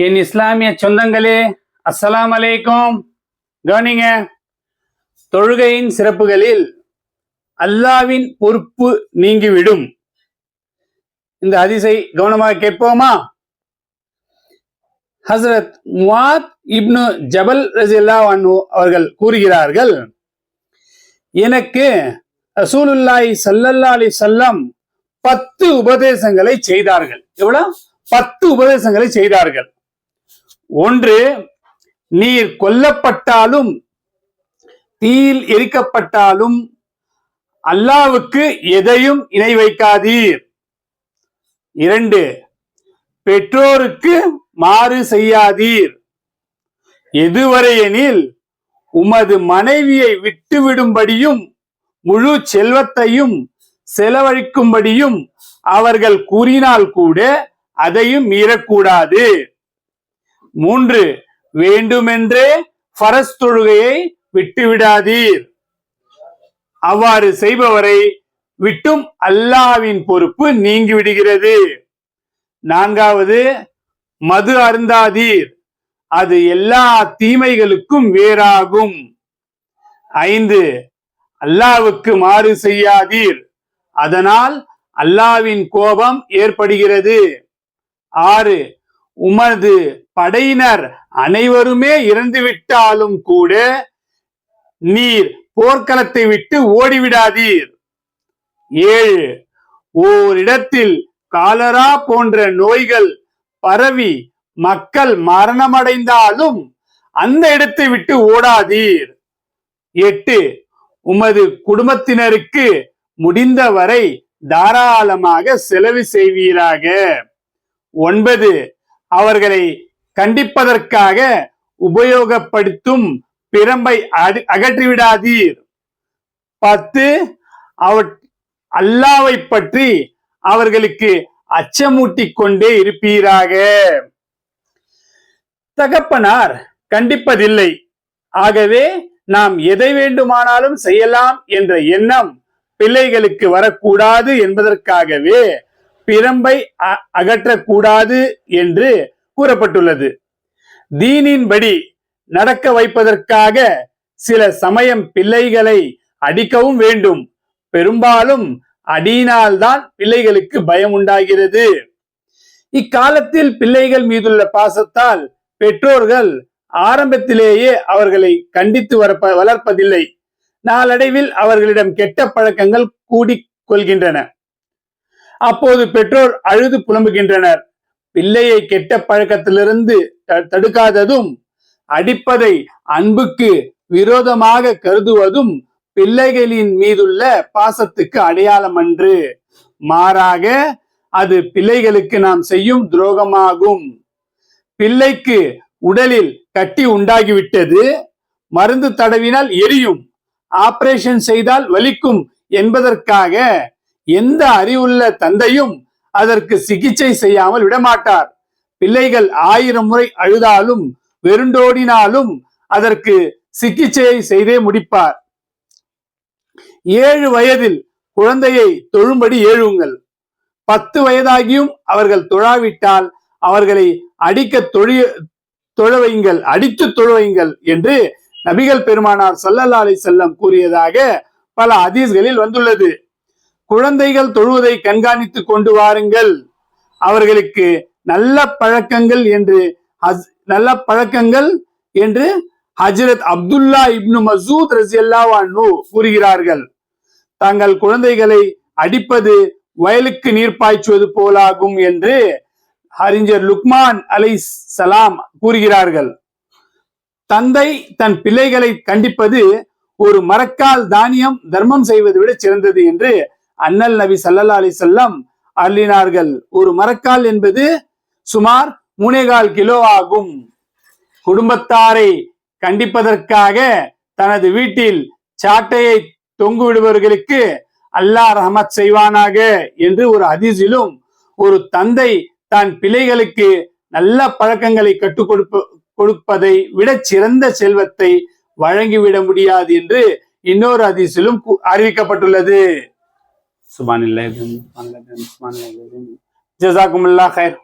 என் இஸ்லாமிய சொந்தங்களே, அஸ்ஸலாம் அலைக்கும். கவனிங்க, தொழுகையின் சிறப்புகளில் அல்லாவின் பொறுப்பு நீங்கிவிடும். இந்த ஹதீஸை கவனமாக கேட்போமா? ஹசரத் முஆத் இப்னு ஜபல் ரலியல்லாஹு அன்ஹு அவர்கள் கூறுகிறார்கள், எனக்கு ரசூலுல்லாஹி ஸல்லல்லாஹு அலைஹி வஸல்லம் 10 உபதேசங்களை செய்தார்கள். எவ்வளவு? 10 உபதேசங்களை செய்தார்கள். ஒன்று, நீர் கொல்லப்பட்டாலும் தீயில் எரிக்கப்பட்டாலும் அல்லாஹ்வுக்கு எதையும் இணை வைக்காதீர். 2, பெற்றோருக்கு மாறு செய்யாதீர். எதுவரையெனில் உமது மனைவியை விட்டுவிடும்படியும் முழு செல்வத்தையும் செலவழிக்கும்படியும் அவர்கள் கூறினால் கூட அதையும் மீறக்கூடாது. 3, வேண்டுமென்றே ஃபரஸ் தொழுகையை விட்டுவிடாதீர். அவ்வாறு செய்பவரை விட்டும் அல்லாஹ்வின் பொறுப்பு நீங்கிவிடுகிறது. 4வது, மது அருந்தாதீர். அது எல்லா தீமைகளுக்கும் வேறாகும். 5, அல்லாஹ்வுக்கு மாறு செய்யாதீர். அதனால் அல்லாஹ்வின் கோபம் ஏற்படுகிறது. 6, உமது படையினர் அனைவருமே இறந்துவிட்டாலும் கூட நீர் போர்க்களத்தை விட்டு ஓடிவிடாதீர். 7, ஓரிடத்தில் காலரா போன்ற நோய்கள் பரவி மக்கள் மரணமடைந்தாலும் அந்த இடத்தை விட்டு ஓடாதீர். 8, உமது குடும்பத்தினருக்கு முடிந்தவரை தாராளமாக செலவு செய்வீராக. 9, அவர்களை கண்டிப்பதற்காக உபயோகப்படுத்தும் பிரம்பை அகற்றிவிடாதீர். 10, அல்லாஹ்வை பற்றி அவர்களுக்கு அச்சமூட்டிக் கொண்டே இருப்பீராக. தகப்பனார் கண்டிப்பதில்லை, ஆகவே நாம் எதை வேண்டுமானாலும் செய்யலாம் என்ற எண்ணம் பிள்ளைகளுக்கு வரக்கூடாது என்பதற்காகவே பிரம்பை அகற்றக்கூடாது என்று கூறப்பட்டுள்ளது. தீனின்படி நடக்க வைப்பதற்காக சில சமயம் பிள்ளைகளை அடிக்கவும் வேண்டும். பெரும்பாலும் அடியினால்தான் பிள்ளைகளுக்கு பயம் உண்டாகிறது. இக்காலத்தில் பிள்ளைகள் மீதுள்ள பாசத்தால் பெற்றோர்கள் ஆரம்பத்திலேயே அவர்களை கண்டித்து வளர்ப்பதில்லை. நாளடைவில் அவர்களிடம் கெட்ட பழக்கங்கள் கூடிக் கொள்கின்றன. அப்போது பெற்றோர் அழுது புலம்புகின்றனர். பிள்ளையை கெட்ட பழக்கத்திலிருந்து தடுக்காததும் அடிப்பதை அன்புக்கு விரோதமாக கருதுவதும் பிள்ளைகளின் மீதுள்ள பாசத்துக்கு அடையாளம் அன்று, மாறாக அது பிள்ளைகளுக்கு நாம் செய்யும் துரோகமாகும். பிள்ளைக்கு உடலில் கட்டி உண்டாகிவிட்டது, மருந்து தடவினால் எரியும், ஆபரேஷன் செய்தால் வலிக்கும் என்பதற்காக எந்த அறிவுள்ள தந்தையும் அதற்கு சிகிச்சை செய்யாமல் விடமாட்டார். பிள்ளைகள் 1000 முறை அழுதாலும் வெருண்டோடினாலும் அதற்கு சிகிச்சையை செய்தே முடிப்பார். 7 வயதில் குழந்தையை தொழும்படி ஏழுங்கள். 10 வயதாகியும் அவர்கள் தொழாவிட்டால் அவர்களை அடித்து தொழுவைங்கள் என்று நபிகள் பெருமானார் ஸல்லல்லாஹு அலைஹி வஸல்லம் கூறியதாக பல ஹதீஸ்களில் வந்துள்ளது. குழந்தைகள் தொழுவதை கண்காணித்துக் கொண்டு வாருங்கள். அவர்களுக்கு நல்ல பழக்கங்கள் என்று ஹஜ்ரத் அப்துல்லா இப்னு மஸ்ஊத் ரலியல்லாஹு அன்ஹு கூறுகிறார்கள். தங்கள் குழந்தைகளை அடிப்பது வயலுக்கு நீர் பாய்ச்சுவது போலாகும் என்று அறிஞர் லுக்மான் அலைஹிஸ்ஸலாம் கூறுகிறார்கள். தந்தை தன் பிள்ளைகளை கண்டிப்பது ஒரு மரக்கால் தானியம் தர்மம் செய்வதை விட சிறந்தது என்று அண்ணல் நபி ஸல்லல்லாஹு அலைஹி வஸல்லம் அருளினார்கள். ஒரு மரக்கால் என்பது சுமார் 3.25 கிலோ ஆகும். குடும்பத்தாரை கண்டிப்பதற்காக தனது வீட்டில் சாட்டையை தொங்கு விடுபவர்களுக்கு அல்லாஹ் ரஹ்மத் செய்வானாக என்று ஒரு ஹதீஸிலும், ஒரு தந்தை தன் பிள்ளைகளுக்கு நல்ல பழக்கங்களை கற்றுக் கொடுப்பதை விட சிறந்த செல்வத்தை வழங்கிவிட முடியாது என்று இன்னொரு ஹதீஸிலும் அறிவிக்கப்பட்டுள்ளது. சுப்ஹானல்லாஹ். ஜஸாக்குமுல்லாஹ் கைர்.